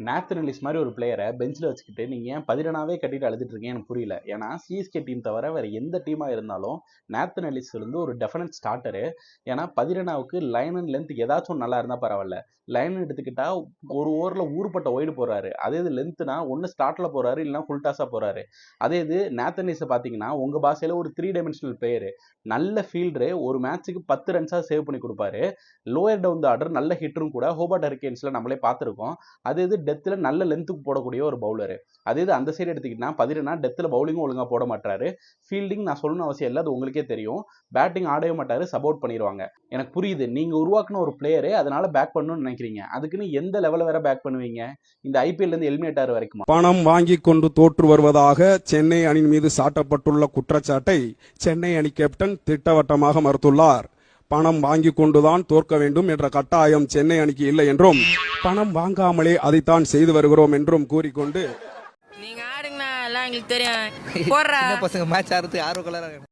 Nathan Ellis மாதிரி ஒரு பிளேயரை பெஞ்சில் வச்சுக்கிட்டு நீங்கள் ஏன் 10 ரனாவே கட்டிட்டு அழுதுட்டு இருக்கீங்க எனக்கு புரியல. ஏன்னா சிஎஸ்கே டீம் தவிர வேறு எந்த டீமாக இருந்தாலும் நேத்தன் எலிஸ் வந்து ஒரு டெஃபினட் ஸ்டார்டரு. ஏன்னா 10 ரனாவுக்கு லைன் அண்ட் லென்த் ஏதாச்சும் ஒன்று நல்லா இருந்தால் பரவாயில்ல. லைன் எடுத்துக்கிட்டா ஒரு ஓவரில் ஊறுப்பட்ட ஒய்டு போகிறாரு. அதே இது லென்த்னா ஒன்று ஸ்டார்ட்டில் போகிறாரு இல்லைனா ஃபுல் டாஸாக போகிறாரு. அதே இது நேத்தன் எலிஸை பார்த்தீங்கன்னா உங்கள் பாஷையில் ஒரு 3 டைமென்ஷனல் பிளேயரு. நல்ல ஃபீல்டரு, ஒரு மேட்ச்சுக்கு 10 ரன்ஸாக சேவ் பண்ணி கொடுப்பாரு. லோயர் டவுன் த ஆர்டர் நல்ல ஹிட்டரும் கூட. ஹோபார்ட் ஹரிகேன்ஸில் நம்மளே பார்த்துருக்கோம். அது இது டெத்தில் நல்ல லென்த்துக்கு போடக்கூடிய ஒரு பவுலரு. அதே இது அந்த சைடு எடுத்துக்கிட்டா 10 ரனா டெத்தில் பவுலிங்கும் ஒழுங்காக போட மாட்டாரு. ஃபீல்டிங் நான் சொல்லணும் அவசியம் இல்லை, அது உங்களுக்கே தெரியும். பேட்டிங் ஆடவே மாட்டாரு, சப்போர்ட் பண்ணிடுவாங்க. எனக்கு புரியுது, நீங்கள் உருவாக்குன ஒரு பிளேயரு அதனால பேக் பண்ணணும்னு நினைக்கிறீங்க. அதுக்குன்னு எந்த லெவலில் வேற பேக் பண்ணுவீங்க? இந்த ஐபிஎல்லேருந்து எலிமினேட் ஆகிற வரைக்கும் பணம் வாங்கி கொண்டு தோற்று வருவதாக சென்னை அணியின் மீது சாட்டப்பட்டுள்ள குற்றச்சாட்டை சென்னை அணி கேப்டன் திட்டவட்டமாக மறுத்துள்ளார். பணம் வாங்கி கொண்டுதான் தோற்க வேண்டும் என்ற கட்டாயம் சென்னை அணிக்கு இல்லை என்றும், பணம் வாங்காமலே அதைத்தான் செய்து வருகிறோம் என்றும் கூறிக்கொண்டு, நீங்க ஆடுங்கண்ணா எல்லாம் எங்களுக்கு தெரியும். போடுற பசங்க மேட்ச் ஆடுறது ஆர்வம் கலராக